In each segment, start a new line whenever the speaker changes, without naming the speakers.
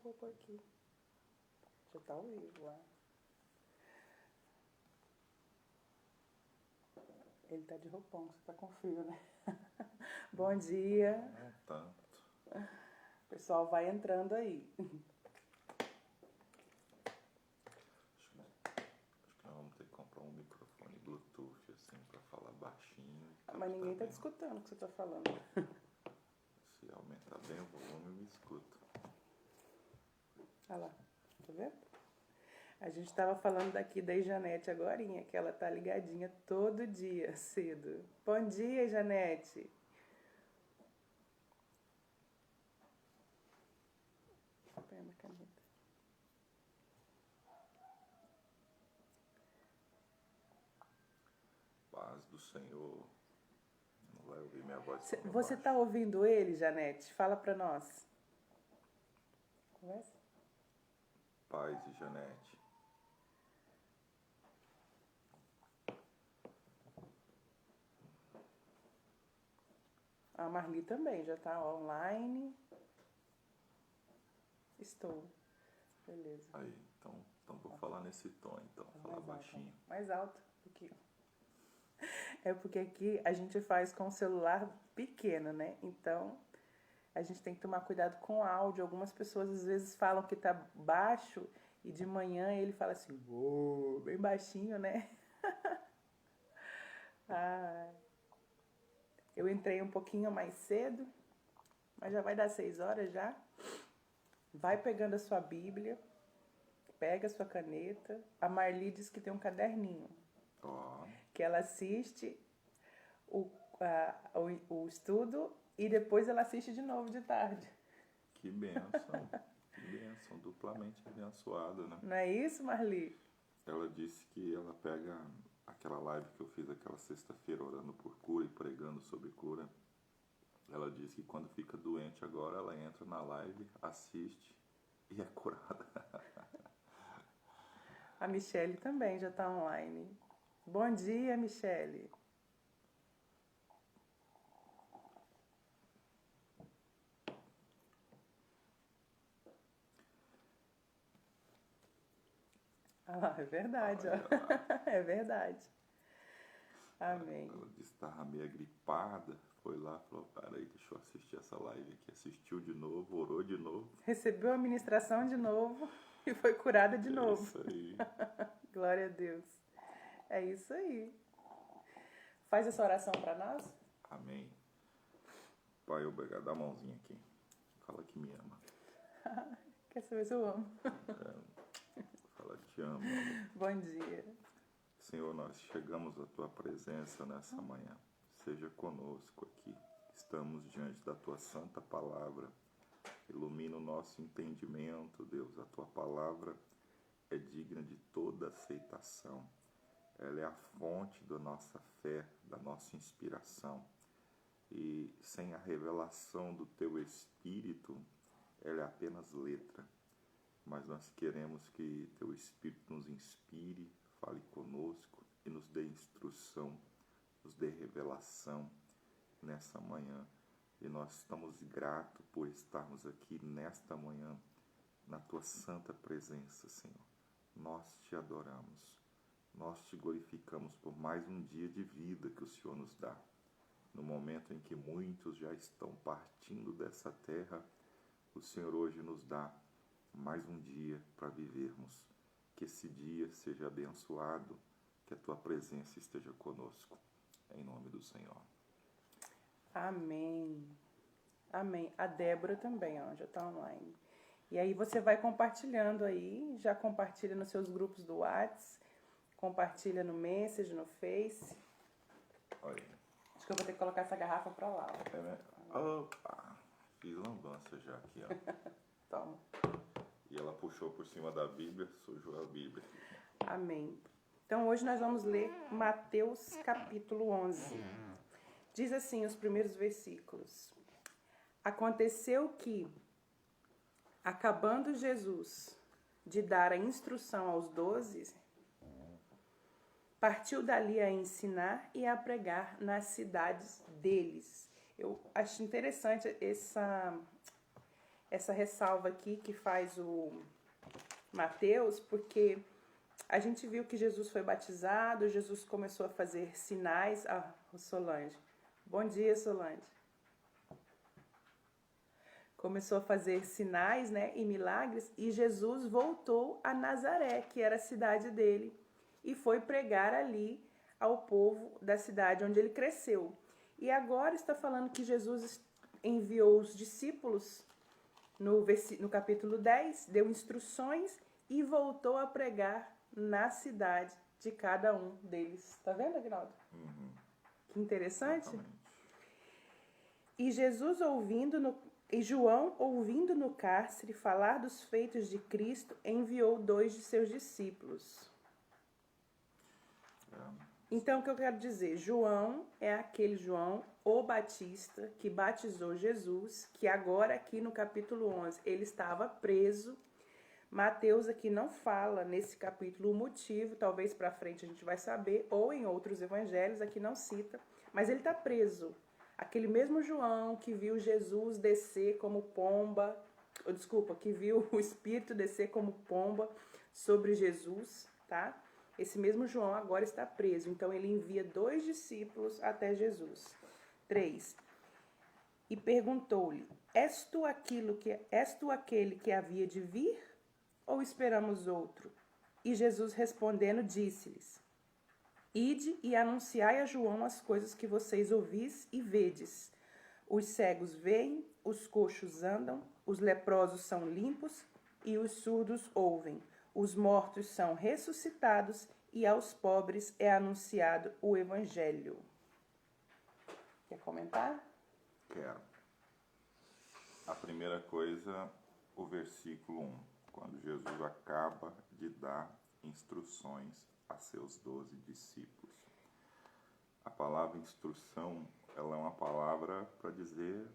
vou pôr aqui. Já tá ao vivo lá. Ele tá de roupão, você tá com frio, né? Bom dia.
Não tanto.
O pessoal vai entrando aí.
Acho que nós vamos ter que comprar um microfone Bluetooth, assim, pra falar baixinho.
Mas ninguém tá
bem.
te escutando o que você tá falando.
Se aumentar bem o volume, eu me escuto.
Olha lá, tá vendo? A gente tava falando daqui da Janete agorinha, que ela tá ligadinha todo dia, cedo. Bom dia, Janete. Pega uma caneta.
Paz do Senhor. Não vai ouvir minha voz falando
Você
baixo.
tá ouvindo ele, Janete? Fala pra nós. Conversa?
Paz e Janete.
A Marli também já tá online. Estou. Beleza.
Aí, então vou falar nesse tom, então. Falar baixinho.
Mais alto do que... É porque aqui a gente faz com o celular pequeno, né? Então a gente tem que tomar cuidado com o áudio. Algumas pessoas às vezes falam que tá baixo e de manhã ele fala assim, uou, bem baixinho, né? Ah, eu entrei um pouquinho mais cedo, mas já vai dar 6 horas já. Vai pegando a sua Bíblia, pega a sua caneta. A Marli diz que tem um caderninho,
Ó,
que ela assiste o estudo e depois ela assiste de novo de tarde.
que bênção. Que bênção. Duplamente abençoada, né?
Não é isso, Marli?
Ela disse que ela pega aquela live que eu fiz aquela sexta-feira orando por cura e pregando sobre cura. Ela disse que quando fica doente agora, ela entra na live, assiste e é curada.
A Michele também já está online. Bom dia, Michele. Ah, é verdade, ó. É verdade. Amém.
Ela disse que estava meio gripada, foi lá, falou, peraí, deixa eu assistir essa live aqui. Assistiu de novo, orou de novo.
Recebeu a ministração de novo e foi curada de novo.
Isso aí.
Glória a Deus. É isso aí. Faz essa oração para nós?
Amém. Pai, obrigado. Dá a mãozinha aqui. Fala que me ama.
Quer saber se eu amo?
Fala que te amo, amor.
Bom dia.
Senhor, nós chegamos à tua presença nessa manhã. Seja conosco aqui. Estamos diante da tua santa palavra. Ilumina o nosso entendimento, Deus. A tua palavra é digna de toda aceitação. Ela é a fonte da nossa fé, da nossa inspiração. E sem a revelação do teu Espírito, ela é apenas letra. Mas nós queremos que teu Espírito nos inspire, fale conosco e nos dê instrução, nos dê revelação nessa manhã. E nós estamos gratos por estarmos aqui nesta manhã, na tua santa presença, Senhor. Nós te adoramos, nós te glorificamos por mais um dia de vida que o Senhor nos dá. No momento em que muitos já estão partindo dessa terra, o Senhor hoje nos dá mais um dia para vivermos. Que esse dia seja abençoado, que a tua presença esteja conosco. Em nome do Senhor.
Amém. Amém. A Débora também, ó, já está online. E aí você vai compartilhando aí, já compartilha nos seus grupos do WhatsApp, compartilha no Message, no Face.
Olha.
Acho que eu vou ter que colocar essa garrafa para lá. Ó.
É, né? Opa! Fiz lambança já aqui, ó.
Toma.
E ela puxou por cima da Bíblia, sujou a Bíblia.
Amém. Então hoje nós vamos ler Mateus capítulo 11. Diz assim os primeiros versículos. Aconteceu que, acabando Jesus de dar a instrução aos 12, partiu dali a ensinar e a pregar nas cidades deles. Eu acho interessante essa ressalva aqui que faz o Mateus, porque a gente viu que Jesus foi batizado, Jesus começou a fazer sinais. Ah, Solange. Bom dia, Solange. Começou a fazer sinais, né, e milagres, e Jesus voltou a Nazaré, que era a cidade dele, e foi pregar ali ao povo da cidade onde ele cresceu. E agora está falando que Jesus enviou os discípulos no capítulo 10, deu instruções e voltou a pregar na cidade de cada um deles. Tá vendo, Aguinaldo? Que interessante.
Exatamente.
E João, ouvindo no cárcere falar dos feitos de Cristo, enviou 2 de seus discípulos. Então, o que eu quero dizer? João é aquele João, o Batista, que batizou Jesus, que agora aqui no capítulo 11, ele estava preso. Mateus aqui não fala nesse capítulo o motivo, talvez para frente a gente vai saber, ou em outros evangelhos, aqui não cita, mas ele está preso. Aquele mesmo João que viu Jesus descer como pomba, que viu o Espírito descer como pomba sobre Jesus, tá? Esse mesmo João agora está preso, então ele envia 2 discípulos até Jesus. 3. E perguntou-lhe: És tu aquele que havia de vir, ou esperamos outro? E Jesus respondendo disse-lhes: Ide e anunciai a João as coisas que vocês ouvis e vedes. Os cegos veem, os coxos andam, os leprosos são limpos e os surdos ouvem. Os mortos são ressuscitados e aos pobres é anunciado o evangelho. Quer comentar?
Quero. A primeira coisa, o versículo 1, quando Jesus acaba de dar instruções a seus 12 discípulos. A palavra instrução, ela é uma palavra para dizer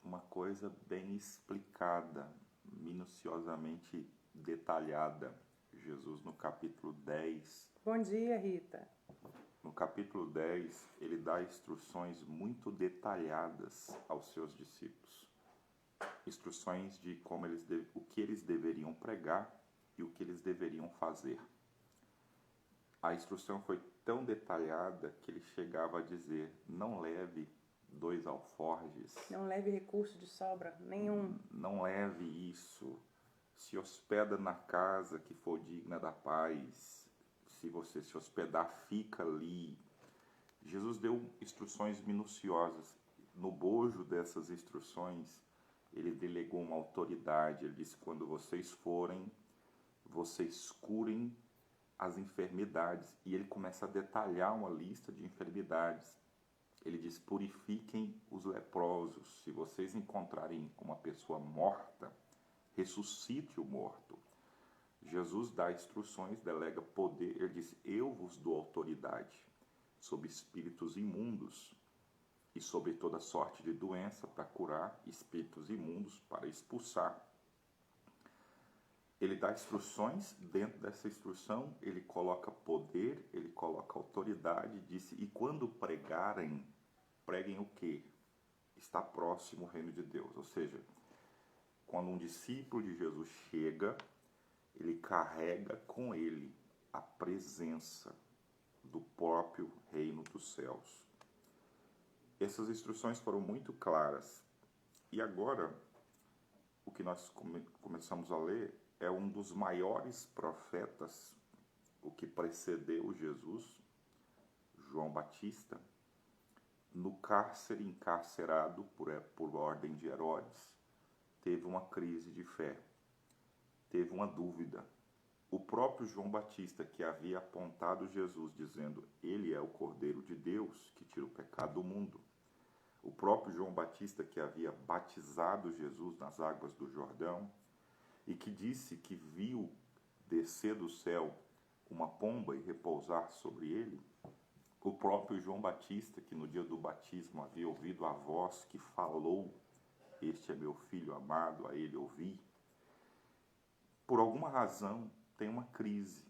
uma coisa bem explicada, minuciosamente detalhada. Jesus no capítulo 10.
Bom dia, Rita.
No capítulo 10, ele dá instruções muito detalhadas aos seus discípulos. Instruções de o que eles deveriam pregar e o que eles deveriam fazer. A instrução foi tão detalhada que ele chegava a dizer: não leve 2 alforjes.
Não leve recurso de sobra nenhum.
Não leve isso. Se hospeda na casa que for digna da paz. Se você se hospedar, fica ali. Jesus deu instruções minuciosas. No bojo dessas instruções, ele delegou uma autoridade. Ele disse: quando vocês forem, vocês curem as enfermidades. E ele começa a detalhar uma lista de enfermidades. Ele diz: purifiquem os leprosos. Se vocês encontrarem uma pessoa morta, ressuscite o morto. Jesus dá instruções, delega poder. Ele diz: eu vos dou autoridade sobre espíritos imundos e sobre toda sorte de doença para curar, espíritos imundos para expulsar. Ele dá instruções, dentro dessa instrução ele coloca poder, ele coloca autoridade, disse: e quando pregarem, preguem o quê? Está próximo o reino de Deus. Ou seja, quando um discípulo de Jesus chega, ele carrega com ele a presença do próprio reino dos céus. Essas instruções foram muito claras. E agora, o que nós começamos a ler é um dos maiores profetas, o que precedeu Jesus, João Batista, no cárcere, encarcerado por ordem de Herodes, teve uma crise de fé, teve uma dúvida. O próprio João Batista, que havia apontado Jesus, dizendo: ele é o Cordeiro de Deus que tira o pecado do mundo. O próprio João Batista, que havia batizado Jesus nas águas do Jordão, e que disse que viu descer do céu uma pomba e repousar sobre ele. O próprio João Batista, que no dia do batismo havia ouvido a voz que falou: este é meu filho amado, a ele ouvi. Por alguma razão tem uma crise.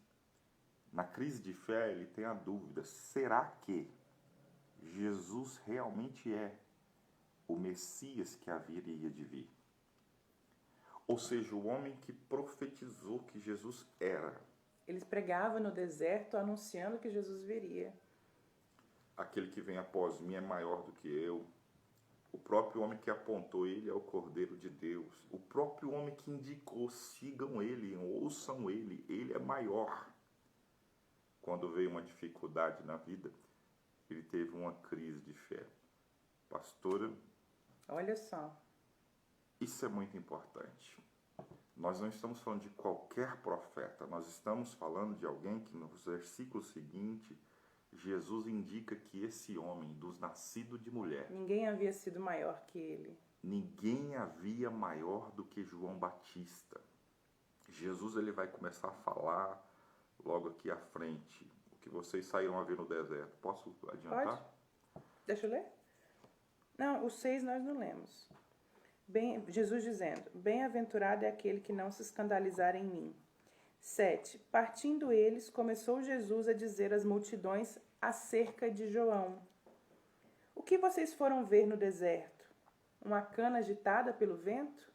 Na crise de fé ele tem a dúvida: será que Jesus realmente é o Messias que haveria de vir? Ou seja, o homem que profetizou que Jesus era.
Eles pregavam no deserto anunciando que Jesus viria.
Aquele que vem após mim é maior do que eu. O próprio homem que apontou ele é o Cordeiro de Deus. O próprio homem que indicou, sigam ele, ouçam ele é maior. Quando veio uma dificuldade na vida, ele teve uma crise de fé. Pastora,
Olha só.
isso é muito importante. Nós não estamos falando de qualquer profeta, nós estamos falando de alguém que no versículo seguinte, Jesus indica que esse homem, dos nascidos de mulher,
Ninguém havia sido maior que ele.
ninguém havia maior do que João Batista. Jesus ele vai começar a falar logo aqui à frente, o que vocês saíram a ver no deserto. Posso adiantar?
Pode? Deixa eu ler? Não, os 6 nós não lemos. Jesus dizendo, bem-aventurado é aquele que não se escandalizar em mim. 7. Partindo eles, começou Jesus a dizer às multidões acerca de João. O que vocês foram ver no deserto? Uma cana agitada pelo vento?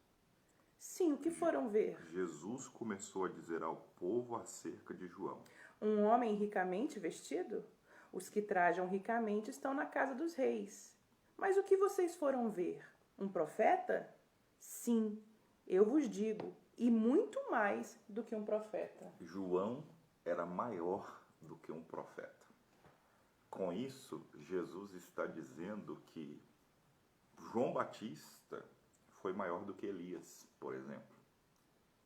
Sim, o que foram ver?
Jesus começou a dizer ao povo acerca de João.
Um homem ricamente vestido? Os que trajam ricamente estão na casa dos reis. Mas o que vocês foram ver? Um profeta? Sim, eu vos digo, e muito mais do que um profeta.
João era maior do que um profeta. Com isso, Jesus está dizendo que João Batista foi maior do que Elias, por exemplo.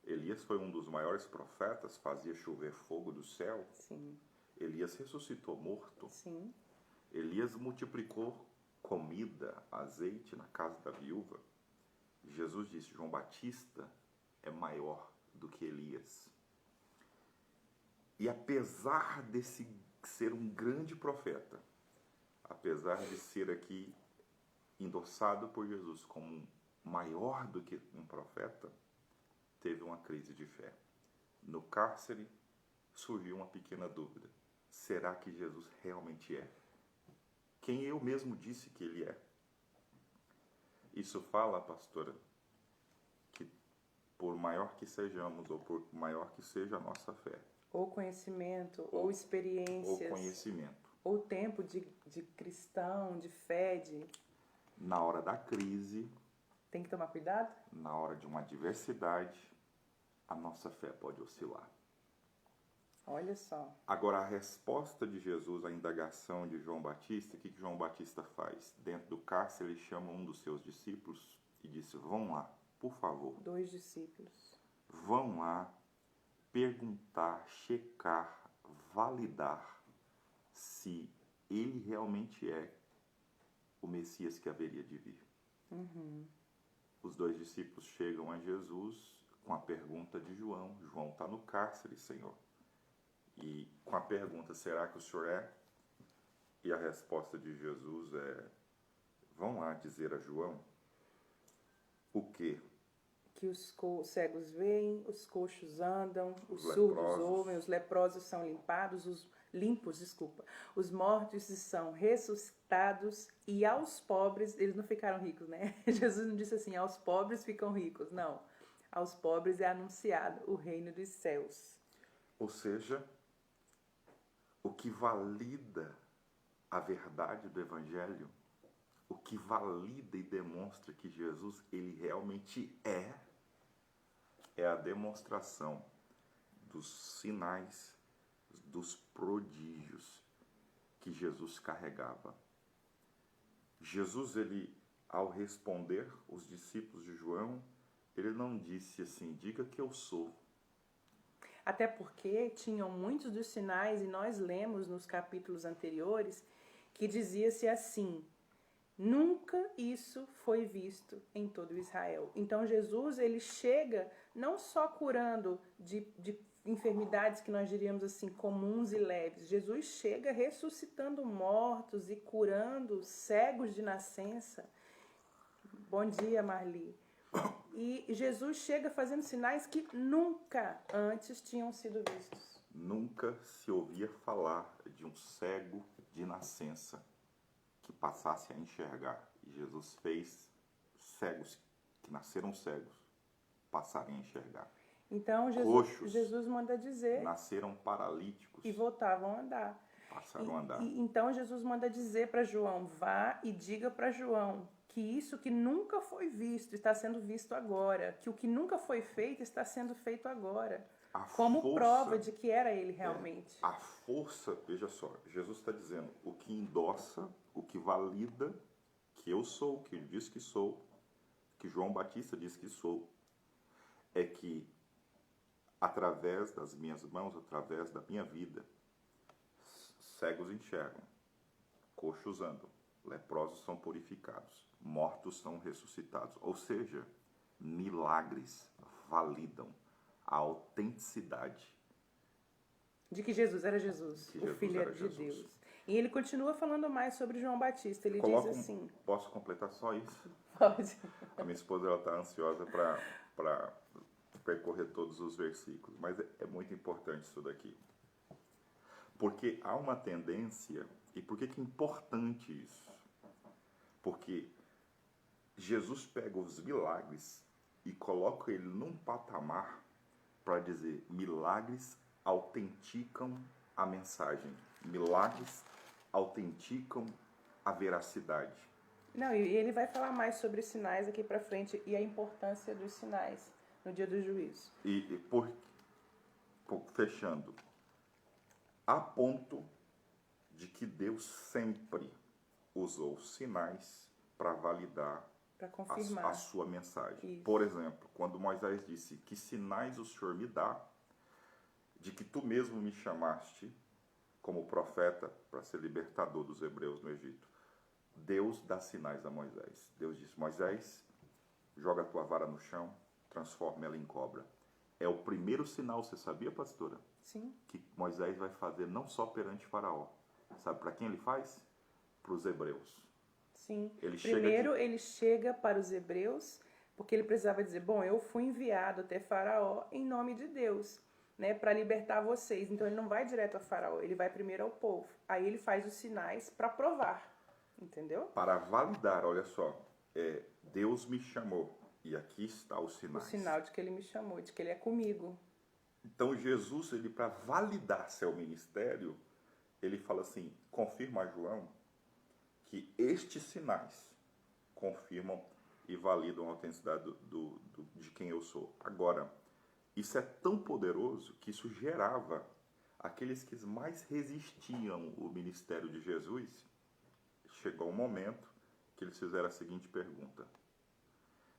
Elias foi um dos maiores profetas, fazia chover fogo do céu.
Sim.
Elias ressuscitou morto.
Sim.
Elias multiplicou comida, azeite na casa da viúva. Jesus disse, João Batista é maior do que Elias. E apesar desse ser um grande profeta, apesar de ser aqui endossado por Jesus como maior do que um profeta, teve uma crise de fé. No cárcere surgiu uma pequena dúvida. Será que Jesus realmente é quem eu mesmo disse que ele é? Isso fala, pastora, que por maior que sejamos, ou por maior que seja a nossa fé,
Ou conhecimento, ou
ou
experiências,
conhecimento,
ou tempo de cristão, de fé,
na hora da crise,
tem que tomar cuidado?
na hora de uma adversidade, a nossa fé pode oscilar.
Olha só.
Agora, a resposta de Jesus à indagação de João Batista, o que João Batista faz? Dentro do cárcere, ele chama um dos seus discípulos e disse, vão lá, por favor.
2 discípulos.
Vão lá perguntar, checar, validar se ele realmente é o Messias que haveria de vir. Os 2 discípulos chegam a Jesus com a pergunta de João. João está no cárcere, Senhor. E com a pergunta, será que o Senhor é? E a resposta de Jesus é, vão lá dizer a João o quê?
Que os cegos veem, os coxos andam, os
Os
surdos
leprosos.
ouvem, os leprosos são limpos, os mortos são ressuscitados e aos pobres, eles não ficaram ricos, né? Jesus não disse assim, aos pobres ficam ricos, não. Aos pobres é anunciado o reino dos céus.
Ou seja, o que valida a verdade do Evangelho, o que valida e demonstra que Jesus ele realmente é a demonstração dos sinais, dos prodígios que Jesus carregava. Jesus, ele, ao responder os discípulos de João, ele não disse assim, diga que eu sou.
Até porque tinham muitos dos sinais, e nós lemos nos capítulos anteriores, que dizia-se assim, nunca isso foi visto em todo Israel. Então Jesus, ele chega não só curando de enfermidades que nós diríamos assim, comuns e leves. Jesus chega ressuscitando mortos e curando cegos de nascença. Bom dia, Marli. E Jesus chega fazendo sinais que nunca antes tinham sido vistos.
Nunca se ouvia falar de um cego de nascença que passasse a enxergar. E Jesus fez cegos que nasceram cegos passarem a enxergar.
Então
Coxos
Jesus manda dizer
nasceram paralíticos,
e voltavam a andar.
passaram a andar.
Então Jesus manda dizer para João, vá e diga para João que isso que nunca foi visto está sendo visto agora, que o que nunca foi feito está sendo feito agora, como prova de que era ele realmente.
A força, veja só, Jesus está dizendo o que endossa, o que valida que eu sou, que ele diz que sou, que João Batista diz que sou, é que através das minhas mãos, através da minha vida, cegos enxergam, coxos andam, leprosos são purificados, mortos são ressuscitados. Ou seja, milagres validam a autenticidade
De que Jesus era Jesus, o Filho de Deus. E ele continua falando mais sobre João Batista. Ele diz assim...
Posso completar só isso?
Pode.
A minha esposa está ansiosa para percorrer todos os versículos, mas é muito importante isso daqui. Porque há uma tendência, e por que é importante isso? Porque Jesus pega os milagres e coloca ele num patamar para dizer, milagres autenticam a mensagem, milagres autenticam a veracidade.
Não, e ele vai falar mais sobre sinais aqui para frente e a importância dos sinais no dia do juízo.
Fechando, a ponto de que Deus sempre usou sinais para validar a sua mensagem. Isso. Por exemplo, quando Moisés disse, que sinais o Senhor me dá de que tu mesmo me chamaste como profeta para ser libertador dos hebreus no Egito. Deus dá sinais a Moisés. Deus disse, Moisés, joga a tua vara no chão, transforma ela em cobra. É o primeiro sinal, você sabia, pastora?
Sim.
Que Moisés vai fazer não só perante Faraó. Sabe para quem ele faz? Para os hebreus.
Sim. Ele chega para os hebreus, porque ele precisava dizer, bom, eu fui enviado até Faraó em nome de Deus, né, para libertar vocês. Então ele não vai direto a Faraó, ele vai primeiro ao povo. Aí ele faz os sinais para provar, entendeu?
Para validar, olha só, Deus me chamou e aqui está os sinais.
O sinal de que ele me chamou, de que ele é comigo.
Então Jesus, ele para validar seu ministério, ele fala assim, confirma a João que estes sinais confirmam e validam a autenticidade de quem eu sou. Agora, isso é tão poderoso que isso gerava aqueles que mais resistiam o ministério de Jesus. Chegou um momento que eles fizeram a seguinte pergunta.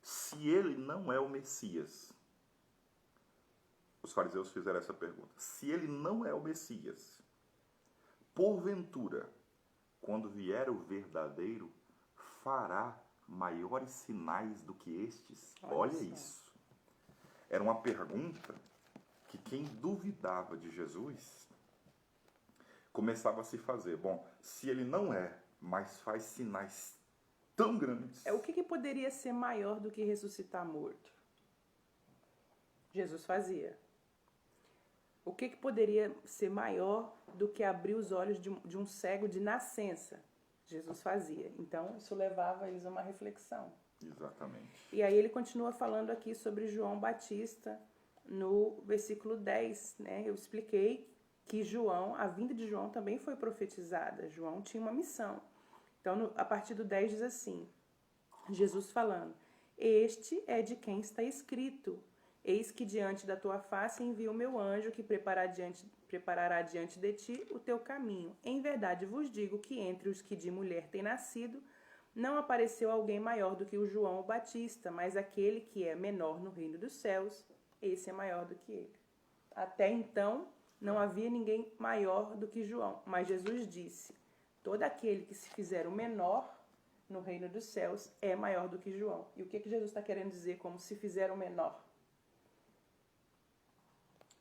Se ele não é o Messias, os fariseus fizeram essa pergunta. Se ele não é o Messias, porventura, quando vier o verdadeiro, fará maiores sinais do que estes? Olha isso. Era uma pergunta que quem duvidava de Jesus começava a se fazer. Bom, se ele não é, mas faz sinais tão grandes...
O que poderia ser maior do que ressuscitar morto? Jesus fazia. O que poderia ser maior do que abrir os olhos de um cego de nascença? Jesus fazia. Então, isso levava eles a uma reflexão.
Exatamente.
E aí ele continua falando aqui sobre João Batista no versículo 10, né? Eu expliquei que a vinda de João também foi profetizada. João tinha uma missão. Então, a partir do 10 diz assim, Jesus falando, este é de quem está escrito, eis que diante da tua face envio o meu anjo que preparará diante de ti o teu caminho. Em verdade vos digo que entre os que de mulher têm nascido, não apareceu alguém maior do que o João o Batista, mas aquele que é menor no reino dos céus, esse é maior do que ele. Até então, não havia ninguém maior do que João, mas Jesus disse, todo aquele que se fizer o menor no reino dos céus é maior do que João. E o que Jesus está querendo dizer como se fizer o menor?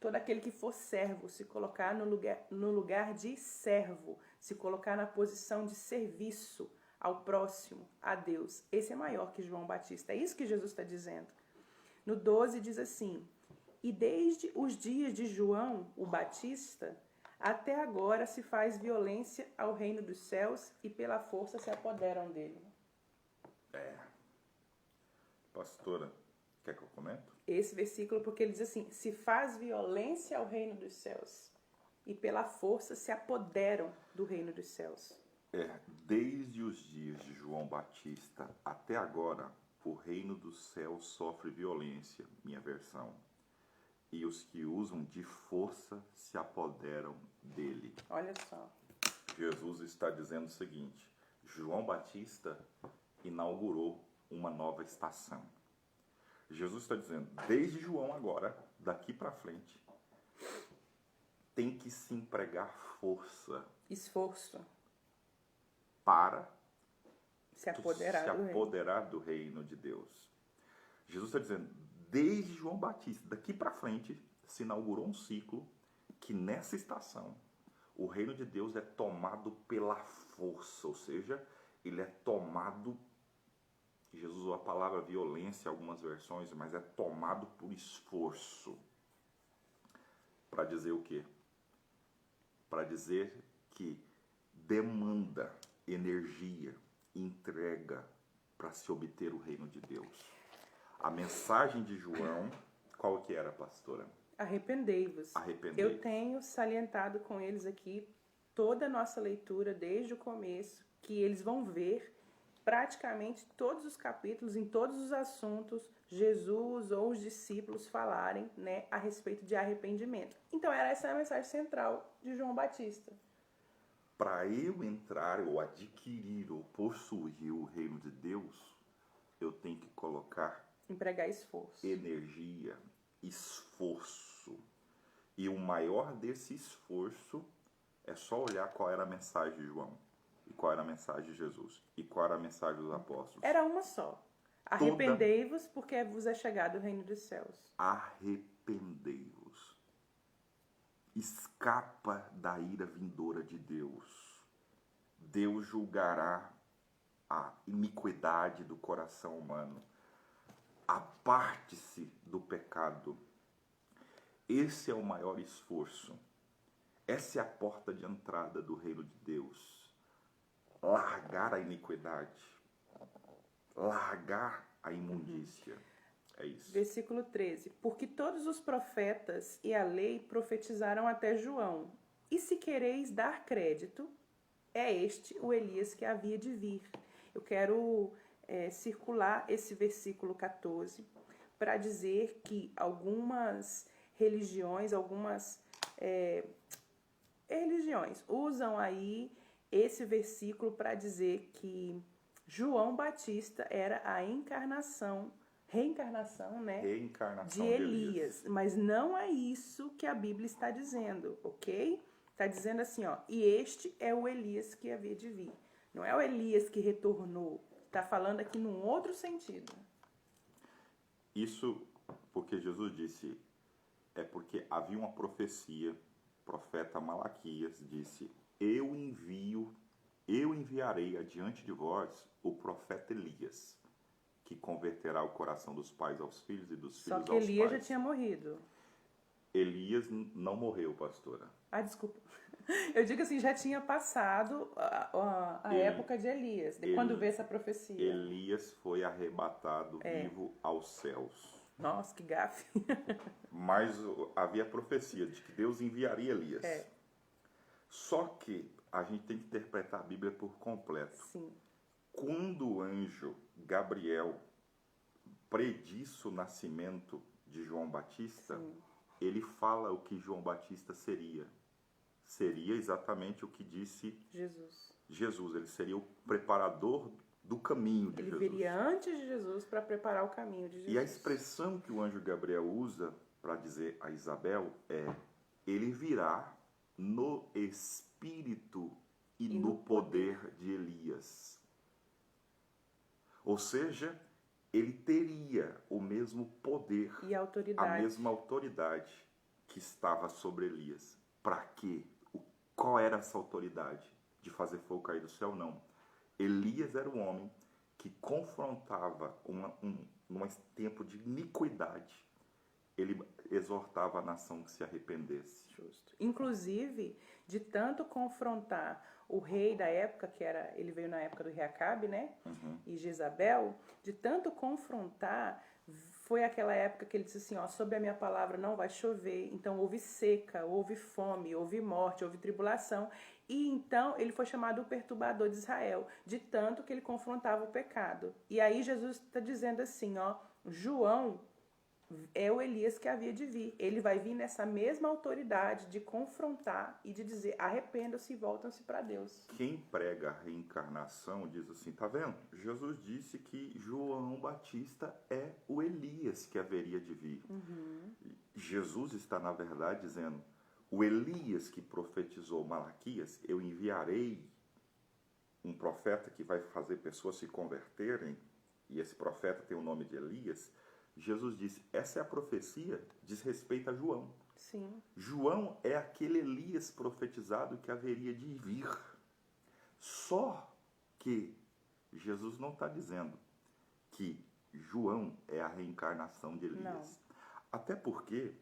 Todo aquele que for servo, se colocar no lugar de servo, se colocar na posição de serviço ao próximo, a Deus. Esse é maior que João Batista. É isso que Jesus está dizendo. No 12 diz assim, e desde os dias de João, o Batista, até agora se faz violência ao reino dos céus e pela força se apoderam dele.
Pastora, quer que eu comente?
esse versículo porque ele diz assim: se faz violência ao reino dos céus e pela força se apoderam do reino dos céus.
Desde os dias de João Batista até agora, o reino dos céus sofre violência, minha versão, e os que usam de força se apoderam dele.
Olha só.
Jesus está dizendo o seguinte: João Batista inaugurou uma nova estação. Jesus está dizendo, desde João agora, daqui para frente, tem que se empregar força,
Esforço.
para
Se apoderar
do reino de Deus. Jesus está dizendo, desde João Batista, daqui para frente, se inaugurou um ciclo que nessa estação o reino de Deus é tomado pela força, ou seja, ele é tomado, Jesus usou a palavra violência em algumas versões, mas é tomado por esforço. Para dizer o quê? Para dizer que demanda energia, entrega para se obter o reino de Deus. A mensagem de João, qual que era, pastora?
Arrependei-vos.
Arrependei-vos.
Eu tenho salientado com eles aqui toda a nossa leitura desde o começo, que eles vão ver praticamente todos os capítulos, em todos os assuntos, Jesus ou os discípulos falarem, né, a respeito de arrependimento. Então, essa é a mensagem central de João Batista.
Para eu entrar ou adquirir ou possuir o reino de Deus, eu tenho que colocar
Empregar esforço.
energia, esforço. E o maior desse esforço é só olhar qual era a mensagem de João, e qual era a mensagem de Jesus, e qual era a mensagem dos apóstolos.
Era uma só. Arrependei-vos porque vos é chegado o reino dos céus.
Arrependei-vos. Escapa da ira vindoura de Deus. Deus julgará a iniquidade do coração humano. Aparte-se do pecado. Esse é o maior esforço. Essa é a porta de entrada do reino de Deus. Largar a iniquidade. Largar a imundícia. É isso.
Versículo 13. Porque todos os profetas e a lei profetizaram até João. E se quereis dar crédito, é este o Elias que havia de vir. Eu quero circular esse versículo 14 para dizer que algumas religiões, religiões usam aí esse versículo para dizer que João Batista era a reencarnação, né,
Reencarnação
de Elias. Mas não é isso que a Bíblia está dizendo, ok? Está dizendo assim, ó, e este é o Elias que havia de vir. Não é o Elias que retornou. Está falando aqui num outro sentido.
Isso porque Jesus disse, é porque havia uma profecia, o profeta Malaquias disse, eu enviarei adiante de vós o profeta Elias, que converterá o coração dos pais aos filhos e dos filhos aos pais.
Só que Elias já tinha morrido.
Elias não morreu, pastora.
Ah, desculpa. Eu digo assim, já tinha passado a época de Elias, quando vê essa profecia.
Elias foi arrebatado vivo aos céus.
Nossa, que gafe.
Mas havia profecia de que Deus enviaria Elias. Só que a gente tem que interpretar a Bíblia por completo.
Sim.
Quando o anjo Gabriel predisse o nascimento de João Batista,
Sim.
ele fala o que João Batista seria. Seria exatamente o que disse Jesus. Ele seria o preparador do caminho de Jesus.
Ele viria antes de Jesus para preparar o caminho de Jesus.
E a expressão que o anjo Gabriel usa para dizer a Isabel é: ele virá no espírito e no poder de Elias. Ou seja, ele teria o mesmo poder
e autoridade.
A mesma autoridade que estava sobre Elias. Para quê? Qual era essa autoridade? De fazer fogo cair do céu? Não. Elias era um homem que confrontava num tempo de iniquidade. Ele exortava a nação que se arrependesse.
Justo. Inclusive, de tanto confrontar o rei da época, ele veio na época do rei Acabe, né?
Uhum.
E Jezabel, de tanto confrontar, foi aquela época que ele disse assim, ó, sobre a minha palavra não vai chover, então houve seca, houve fome, houve morte, houve tribulação, e então ele foi chamado o perturbador de Israel, de tanto que ele confrontava o pecado. E aí Jesus está dizendo assim, ó, João é o Elias que havia de vir. Ele vai vir nessa mesma autoridade de confrontar e de dizer, arrependam-se e voltam-se para Deus.
Quem prega a reencarnação diz assim, tá vendo? Jesus disse que João Batista é o Elias que haveria de vir. Jesus está, na verdade, dizendo, o Elias que profetizou Malaquias, eu enviarei um profeta que vai fazer pessoas se converterem, e esse profeta tem o nome de Elias. Jesus disse, essa é a profecia, diz respeito a João.
Sim.
João é aquele Elias profetizado que haveria de vir. Só que Jesus não está dizendo que João é a reencarnação de Elias.
Não.
Até porque,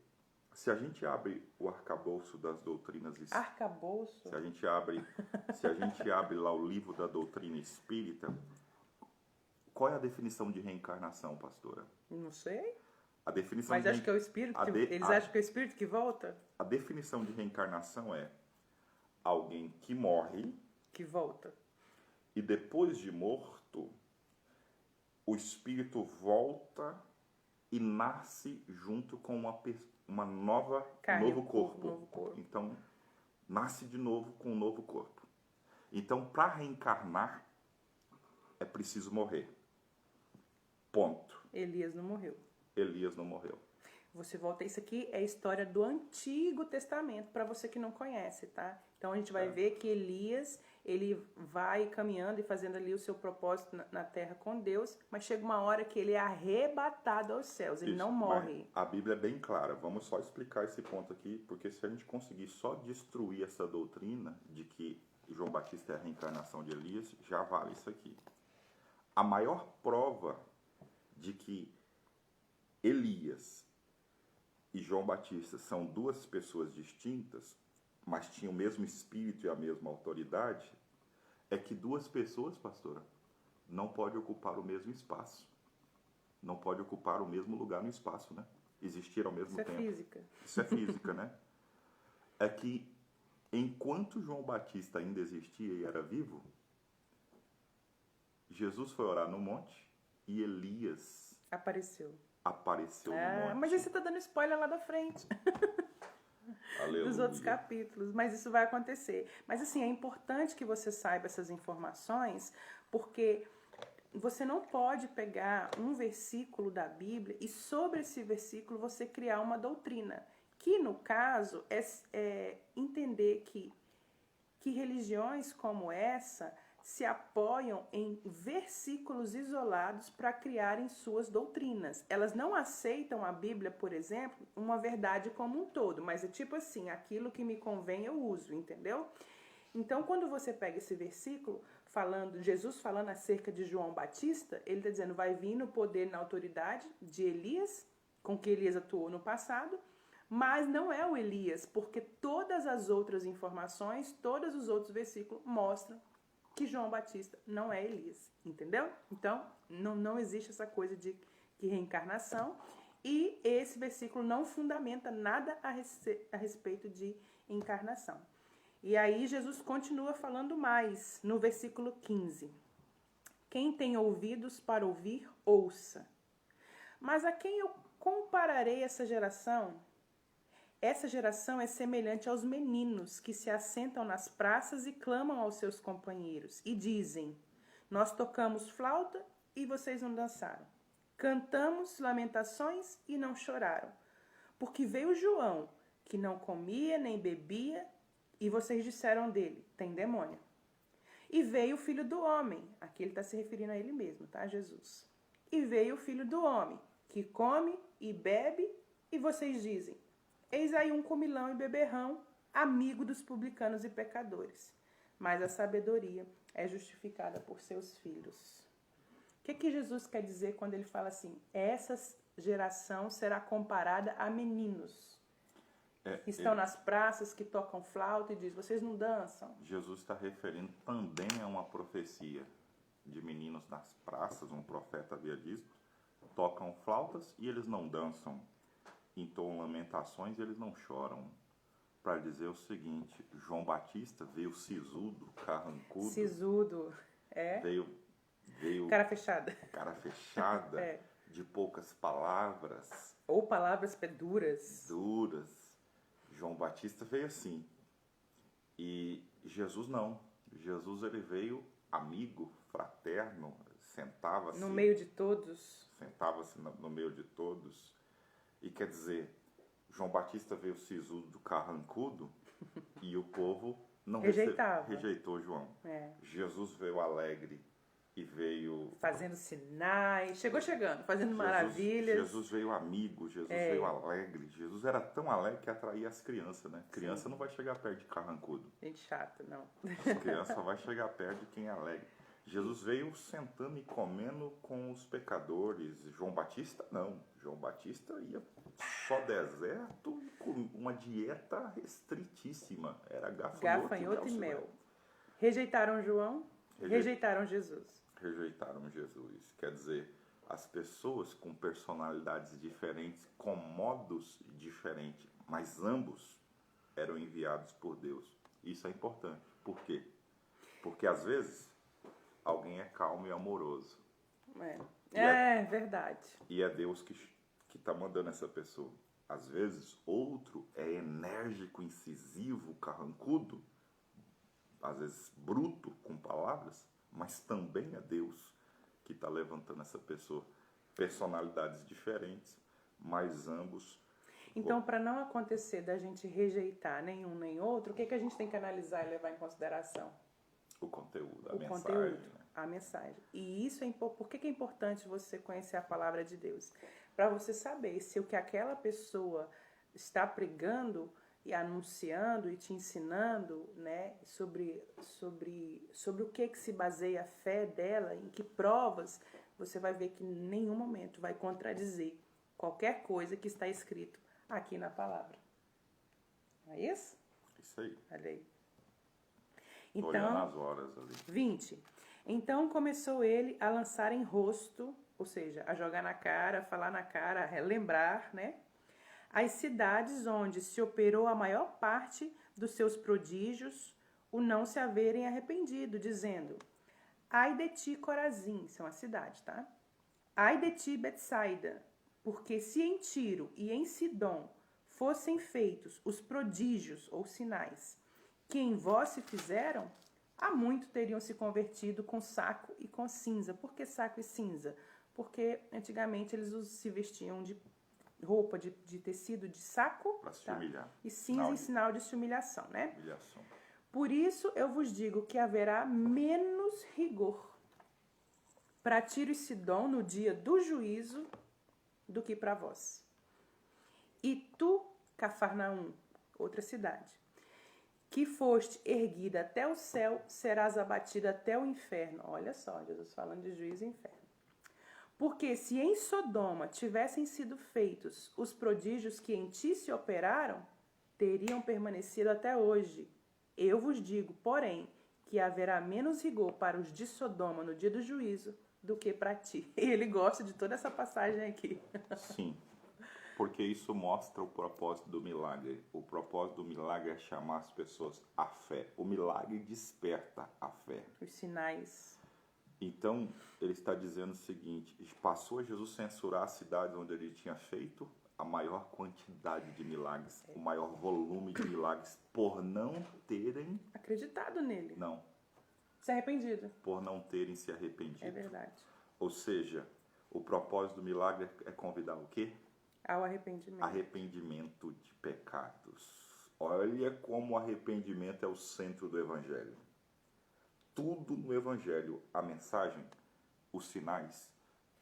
se a gente abre o arcabouço das doutrinas espíritas,
Arcabouço?
se a gente abre lá o livro da doutrina espírita, qual é a definição de reencarnação, pastora?
Não sei.
A definição
Mas acho que é o espírito eles acham que é o espírito que volta?
A definição de reencarnação é alguém que morre
Que volta.
e depois de morto, o espírito volta e nasce junto com uma nova
Carne,
novo corpo.
novo corpo.
Então, nasce de novo com um novo corpo. Então, para reencarnar, é preciso morrer. Ponto.
Elias não morreu.
Elias não morreu.
Você volta, isso aqui é a história do Antigo Testamento, para você que não conhece, tá? Então a gente vai ver que Elias, ele vai caminhando e fazendo ali o seu propósito na terra com Deus, mas chega uma hora que ele é arrebatado aos céus, ele não morre.
A Bíblia é bem clara, vamos só explicar esse ponto aqui, porque se a gente conseguir só destruir essa doutrina de que João Batista é a reencarnação de Elias, já vale isso aqui. A maior prova de que Elias e João Batista são duas pessoas distintas, mas tinham o mesmo espírito e a mesma autoridade, é que duas pessoas, pastora, não podem ocupar o mesmo espaço. Não podem ocupar o mesmo lugar no espaço, né? Existir ao mesmo tempo.
Isso é física.
Isso é física, né? É que enquanto João Batista ainda existia e era vivo, Jesus foi orar no monte e Elias
Apareceu
no monte.
Mas aí você está dando spoiler lá da frente.
Aleluia.
Dos outros capítulos, mas isso vai acontecer. Mas assim, é importante que você saiba essas informações, porque você não pode pegar um versículo da Bíblia e sobre esse versículo você criar uma doutrina, que no caso é entender que religiões como essa se apoiam em versículos isolados para criarem suas doutrinas. Elas não aceitam a Bíblia, por exemplo, uma verdade como um todo, mas é tipo assim, aquilo que me convém eu uso, entendeu? Então, quando você pega esse versículo, Jesus falando acerca de João Batista, ele está dizendo, vai vir no poder e na autoridade de Elias, com que Elias atuou no passado, mas não é o Elias, porque todas as outras informações, todos os outros versículos mostram que João Batista não é Elias, entendeu? Então, não existe essa coisa de reencarnação, e esse versículo não fundamenta nada a respeito de encarnação. E aí Jesus continua falando mais, no versículo 15. Quem tem ouvidos para ouvir, ouça. Mas a quem eu compararei essa geração? Essa geração é semelhante aos meninos que se assentam nas praças e clamam aos seus companheiros e dizem, nós tocamos flauta e vocês não dançaram. Cantamos lamentações e não choraram. Porque veio João, que não comia nem bebia, e vocês disseram dele, tem demônio. E veio o Filho do Homem, aqui ele está se referindo a ele mesmo, tá, Jesus? E veio o Filho do Homem, que come e bebe, e vocês dizem, eis aí um comilão e beberrão, amigo dos publicanos e pecadores. Mas a sabedoria é justificada por seus filhos. O que Jesus quer dizer quando ele fala assim? Essa geração será comparada a meninos. Que estão nas praças, que tocam flauta e diz, vocês não dançam?
Jesus está referindo também a uma profecia de meninos nas praças, um profeta havia dito, tocam flautas e eles não dançam, entoam lamentações e eles não choram. Para dizer o seguinte, João Batista veio sisudo, carrancudo,
Sisudo. É?
veio
Cara fechada.
cara fechada,
É.
de poucas palavras,
Ou palavras duras.
duras. João Batista veio assim. E Jesus não. Jesus ele veio amigo, fraterno, sentava-se
No meio de todos.
no meio de todos. E quer dizer, João Batista veio sisudo, carrancudo, e o povo não rejeitou João.
É.
Jesus veio alegre e veio...
Fazendo sinais. Chegando, fazendo maravilhas.
Jesus veio amigo, Jesus veio alegre. Jesus era tão alegre que atraía as crianças, né? Criança não vai chegar perto de carrancudo.
Gente chata, não.
As crianças só vai chegar perto de quem é alegre. Jesus veio sentando e comendo com os pecadores. João Batista não. João Batista ia só deserto e com uma dieta restritíssima. Era
Gafanhoto e mel. Rejeitaram João, rejeitaram Jesus.
Rejeitaram Jesus. Quer dizer, as pessoas com personalidades diferentes, com modos diferentes, mas ambos eram enviados por Deus. Isso é importante. Por quê? Porque às vezes alguém é calmo e amoroso.
Verdade.
E é Deus que está mandando essa pessoa. Às vezes outro é enérgico, incisivo, carrancudo, às vezes bruto com palavras, mas também é Deus que está levantando essa pessoa. Personalidades diferentes, mas ambos...
Então, para não acontecer da gente rejeitar nenhum nem outro, o que a gente tem que analisar e levar em consideração?
O conteúdo,
A mensagem. E isso por que é importante você conhecer a palavra de Deus? Para você saber se o que aquela pessoa está pregando e anunciando e te ensinando, né, sobre o que se baseia a fé dela, em que provas, você vai ver que em nenhum momento vai contradizer qualquer coisa que está escrito aqui na palavra. Não é isso?
Isso aí.
Olha aí.
Então, olhando as horas ali.
20. Então começou ele a lançar em rosto, ou seja, a jogar na cara, falar na cara, a relembrar, né? As cidades onde se operou a maior parte dos seus prodígios, o não se haverem arrependido, dizendo: ai de ti, Corazim, isso é uma cidade, tá? Ai de ti, Betsaida, porque se em Tiro e em Sidom fossem feitos os prodígios ou sinais que em vós se fizeram, há muito teriam se convertido com saco e com cinza. Por que saco e cinza? Porque antigamente eles se vestiam de roupa de tecido de saco,
para se humilhar.
E cinza em sinal de humilhação, né?
Humilhação.
Por isso eu vos digo que haverá menos rigor para Tiro e Sidom no dia do juízo do que para vós. E tu, Cafarnaum, outra cidade, que foste erguida até o céu, serás abatida até o inferno. Olha só, Jesus falando de juízo e inferno. Porque se em Sodoma tivessem sido feitos os prodígios que em ti se operaram, teriam permanecido até hoje. Eu vos digo, porém, que haverá menos rigor para os de Sodoma no dia do juízo do que para ti. E ele gosta de toda essa passagem aqui.
Sim, porque isso mostra o propósito do milagre. O propósito do milagre é chamar as pessoas à fé. O milagre desperta a fé.
Os sinais.
Então, ele está dizendo o seguinte: passou a Jesus censurar as cidades onde ele tinha feito a maior quantidade de milagres, o maior volume de milagres, por não terem...
acreditado nele.
Não.
Se arrependido.
Por não terem se arrependido.
É verdade.
Ou seja, o propósito do milagre é convidar o quê?
Ao arrependimento.
Arrependimento de pecados. Olha como o arrependimento é o centro do Evangelho. Tudo no Evangelho, a mensagem, os sinais,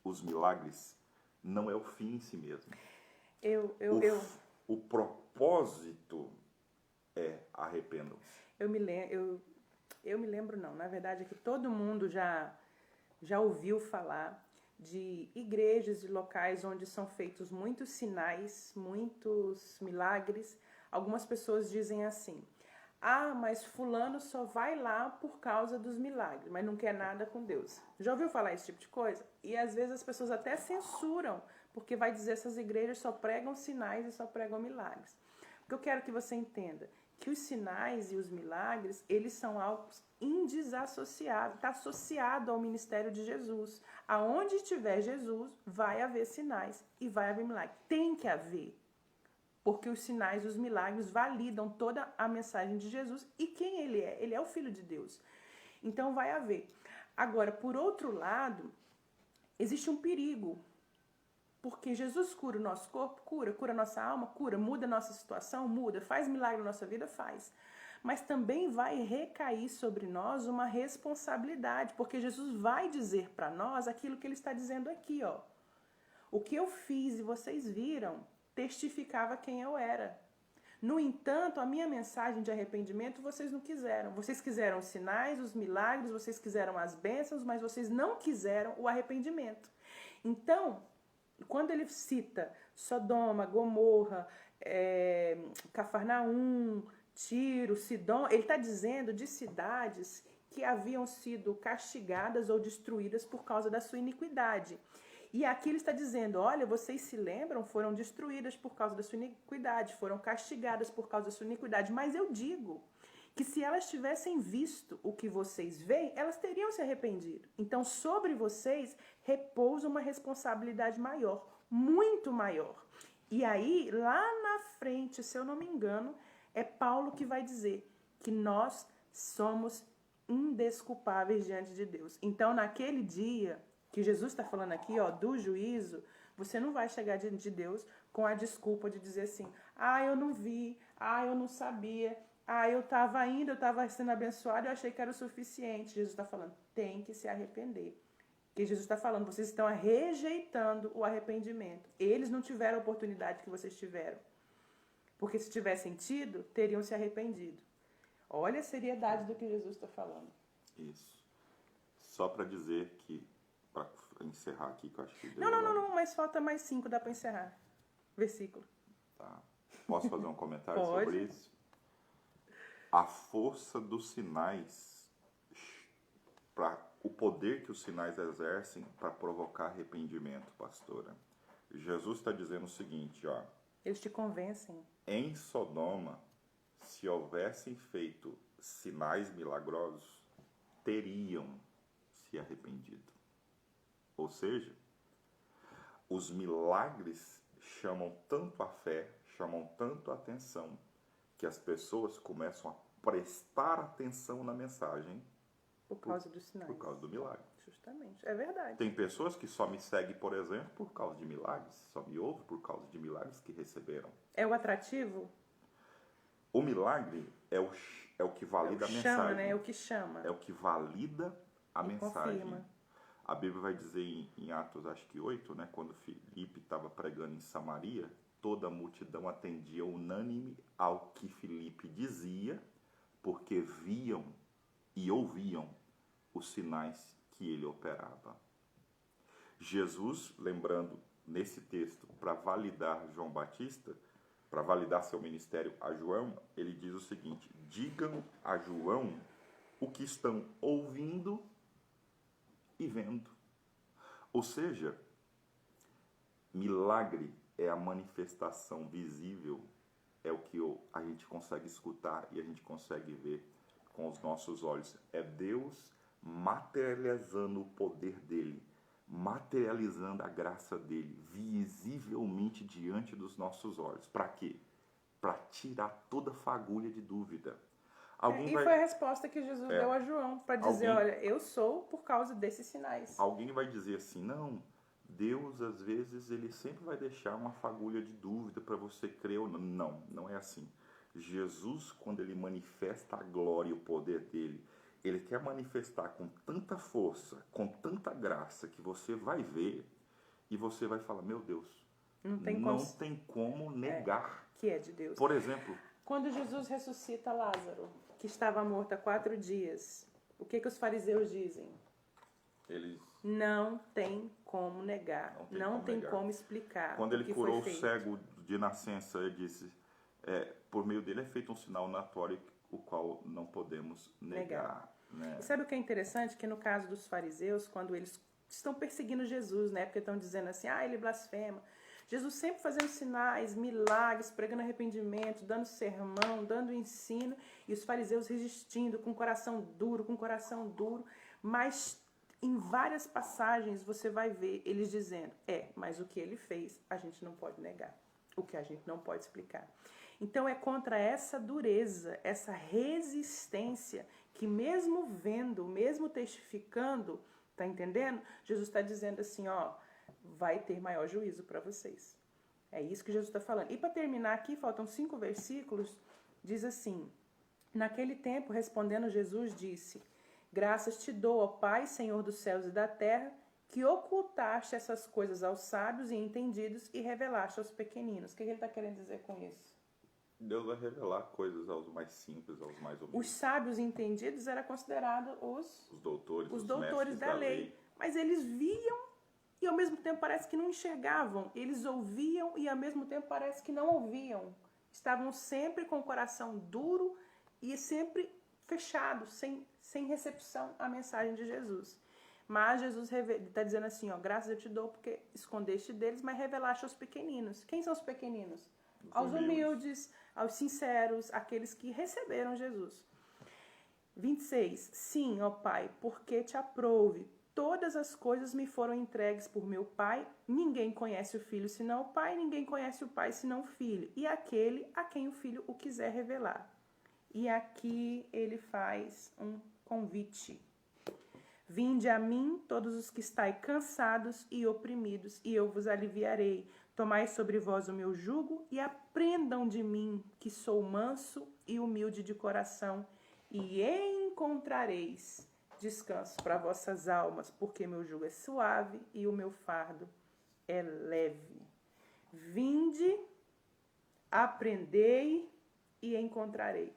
os milagres, não é o fim em si mesmo. O propósito é arrependam-se.
Eu me lembro, não. Na verdade, é que todo mundo já ouviu falar de igrejas e locais onde são feitos muitos sinais, muitos milagres. Algumas pessoas dizem assim: Ah, mas fulano só vai lá por causa dos milagres, mas não quer nada com Deus. Já ouviu falar esse tipo de coisa? E às vezes as pessoas até censuram, porque vai dizer que essas igrejas só pregam sinais e só pregam milagres. O que eu quero que você entenda, que os sinais e os milagres, eles são algo indesassociável, está associado ao ministério de Jesus. Aonde estiver Jesus, vai haver sinais e vai haver milagres. Tem que haver. Porque os sinais e os milagres validam toda a mensagem de Jesus e quem ele é. Ele é o Filho de Deus. Então vai haver. Agora, por outro lado, existe um perigo. Porque Jesus cura o nosso corpo, cura a nossa alma, muda a nossa situação, muda, faz milagre na nossa vida, faz. Mas também vai recair sobre nós uma responsabilidade, porque Jesus vai dizer para nós aquilo que ele está dizendo aqui, ó. O que eu fiz e vocês viram testificava quem eu era. No entanto, a minha mensagem de arrependimento vocês não quiseram. Vocês quiseram os sinais, os milagres, vocês quiseram as bênçãos, mas vocês não quiseram o arrependimento. Então, quando ele cita Sodoma, Gomorra, Cafarnaum, Tiro, Sidom, ele está dizendo de cidades que haviam sido castigadas ou destruídas por causa da sua iniquidade. E aqui ele está dizendo, olha, vocês se lembram, foram destruídas por causa da sua iniquidade, foram castigadas por causa da sua iniquidade. Mas eu digo que se elas tivessem visto o que vocês veem, elas teriam se arrependido. Então, sobre vocês repousa uma responsabilidade maior, muito maior. E aí, lá na frente, se eu não me engano, é Paulo que vai dizer que nós somos indesculpáveis diante de Deus. Então, naquele dia que Jesus está falando aqui, ó, do juízo, você não vai chegar diante de Deus com a desculpa de dizer assim, eu não vi, eu não sabia, eu estava sendo abençoado, eu achei que era o suficiente. Jesus está falando, tem que se arrepender. Porque Jesus está falando, vocês estão rejeitando o arrependimento. Eles não tiveram a oportunidade que vocês tiveram. Porque se tivessem tido, teriam se arrependido. Olha a seriedade do que Jesus está falando.
Isso. Só para dizer que, para encerrar aqui, que eu acho que...
Não, mas falta mais 5, dá para encerrar. Versículo.
Tá. Posso fazer um comentário
Pode.
sobre isso? A força dos sinais, o poder que os sinais exercem para provocar arrependimento, pastora. Jesus está dizendo o seguinte, ó.
Eles te convencem.
Em Sodoma, se houvessem feito sinais milagrosos, teriam se arrependido. Ou seja, os milagres chamam tanto a fé, chamam tanto a atenção, que as pessoas começam a prestar atenção na mensagem
Por causa dos sinais.
por causa do milagre.
Justamente, é verdade.
Tem pessoas que só me seguem, por exemplo, por causa de milagres, só me ouvem por causa de milagres que receberam.
É o atrativo?
O milagre é o que valida a mensagem.
Chama, né? É o que chama.
É o que valida a
E
mensagem.
confirma.
A Bíblia vai dizer em Atos, acho que 8, né, quando Filipe estava pregando em Samaria, toda a multidão atendia unânime ao que Filipe dizia, porque viam e ouviam os sinais que ele operava. Jesus, lembrando nesse texto, para validar João Batista, para validar seu ministério a João, ele diz o seguinte: digam a João o que estão ouvindo e vendo. Ou seja, milagre é a manifestação visível, é o que a gente consegue escutar e a gente consegue ver com os nossos olhos. É Deus materializando o poder dele, materializando a graça dele, visivelmente diante dos nossos olhos. Para quê? Para tirar toda fagulha de dúvida.
Foi a resposta que Jesus deu a João, para dizer, olha, eu sou por causa desses sinais.
Alguém vai dizer assim, não, Deus às vezes ele sempre vai deixar uma fagulha de dúvida para você crer ou não. Não, não é assim. Jesus, quando ele manifesta a glória e o poder dele, ele quer manifestar com tanta força, com tanta graça, que você vai ver e você vai falar, meu Deus, não tem como negar.
Que é de Deus.
Por exemplo,
quando Jesus ressuscita Lázaro, que estava morto há 4 dias, o que os fariseus dizem?
Eles...
Não tem como negar, não tem como explicar.
Quando ele curou o cego de nascença, ele disse, por meio dele é feito um sinal notório o qual não podemos negar. Né?
E sabe o que é interessante? Que no caso dos fariseus, quando eles estão perseguindo Jesus, né? Porque estão dizendo assim, ele blasfema. Jesus sempre fazendo sinais, milagres, pregando arrependimento, dando sermão, dando ensino, e os fariseus resistindo, com coração duro, mas em várias passagens você vai ver eles dizendo, mas o que ele fez a gente não pode negar, o que a gente não pode explicar. Então é contra essa dureza, essa resistência, que mesmo vendo, mesmo testificando, tá entendendo? Jesus está dizendo assim, vai ter maior juízo para vocês. É isso que Jesus está falando. E para terminar aqui, faltam 5 versículos, diz assim, naquele tempo, respondendo Jesus, disse, graças te dou, ó Pai, Senhor dos céus e da terra, que ocultaste essas coisas aos sábios e entendidos e revelaste aos pequeninos. O que ele está querendo dizer com isso?
Deus vai revelar coisas aos mais simples, aos mais humildes.
Os sábios entendidos eram considerados os doutores da lei. Mas eles viam e ao mesmo tempo parece que não enxergavam. Eles ouviam e ao mesmo tempo parece que não ouviam. Estavam sempre com o coração duro e sempre fechados, sem recepção à mensagem de Jesus. Mas Jesus está dizendo assim, graças eu te dou porque escondeste deles, mas revelaste aos pequeninos. Quem são os pequeninos? Aos humildes, aos sinceros, aqueles que receberam Jesus. 26. Sim, ó Pai, porque te aprouve. Todas as coisas me foram entregues por meu Pai. Ninguém conhece o Filho senão o Pai, ninguém conhece o Pai senão o Filho. E aquele a quem o Filho o quiser revelar. E aqui ele faz um convite. Vinde a mim, todos os que estáis cansados e oprimidos, e eu vos aliviarei. Tomai sobre vós o meu jugo e aprendam de mim, que sou manso e humilde de coração, e encontrareis descanso para vossas almas, porque meu jugo é suave e o meu fardo é leve. Vinde, aprendei e encontrarei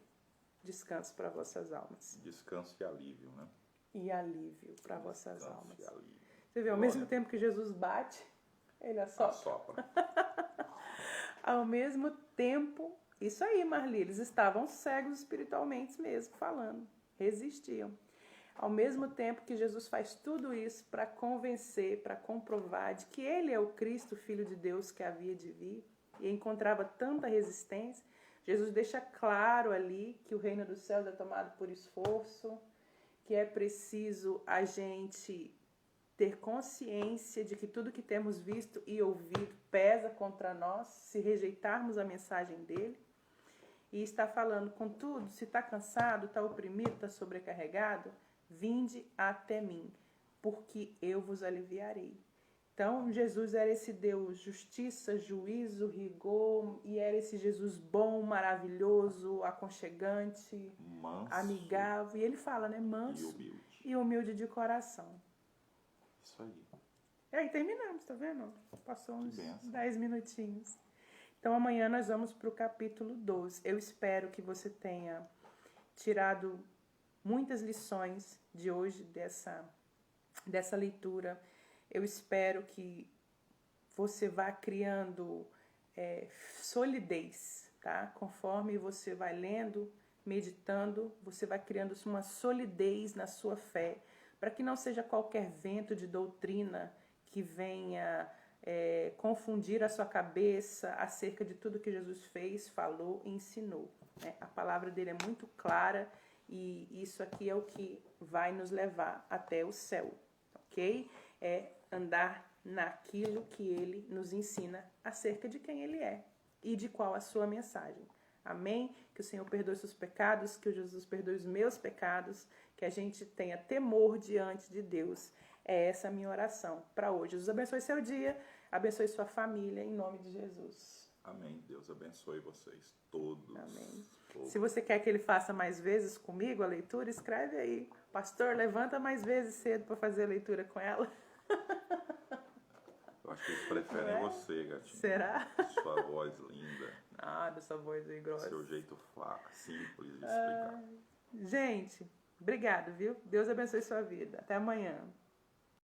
descanso para vossas almas.
Descanso e alívio, né?
E alívio para vossas almas. Você vê, ao
Glória.
mesmo tempo que Jesus bate, ele assopra. Ao mesmo tempo, isso aí, Marli, eles estavam cegos espiritualmente mesmo, falando, resistiam. Ao mesmo tempo que Jesus faz tudo isso para convencer, para comprovar de que ele é o Cristo, Filho de Deus que havia de vir, e encontrava tanta resistência, Jesus deixa claro ali que o reino dos céus é tomado por esforço, que é preciso a gente ter consciência de que tudo que temos visto e ouvido pesa contra nós, se rejeitarmos a mensagem dele. E está falando, contudo, se está cansado, está oprimido, está sobrecarregado, vinde até mim, porque eu vos aliviarei. Então, Jesus era esse Deus, justiça, juízo, rigor, e era esse Jesus bom, maravilhoso, aconchegante,
manso,
amigável. E ele fala, né? Manso e humilde de coração.
Isso aí.
E aí terminamos, tá vendo? Passou uns 10 minutinhos. Então amanhã nós vamos para o capítulo 12. Eu espero que você tenha tirado muitas lições de hoje dessa leitura. Eu espero que você vá criando solidez, tá? Conforme você vai lendo, meditando, você vai criando uma solidez na sua fé, para que não seja qualquer vento de doutrina que venha confundir a sua cabeça acerca de tudo que Jesus fez, falou e ensinou. Né? A palavra dele é muito clara e isso aqui é o que vai nos levar até o céu, ok? É andar naquilo que ele nos ensina acerca de quem ele é e de qual a sua mensagem. Amém? Que o Senhor perdoe seus pecados, que o Jesus perdoe os meus pecados, que a gente tenha temor diante de Deus. É essa a minha oração para hoje. Jesus abençoe seu dia, abençoe sua família, em nome de Jesus.
Amém. Deus abençoe vocês todos.
Amém. Se você quer que ele faça mais vezes comigo a leitura, escreve aí. Pastor, levanta mais vezes cedo para fazer a leitura com ela.
Eu acho que eles preferem você, gatinho.
Será?
Sua voz linda.
Nada, sua voz aí grossa.
Seu jeito simples de explicar.
Gente, obrigado, viu? Deus abençoe sua vida. Até amanhã.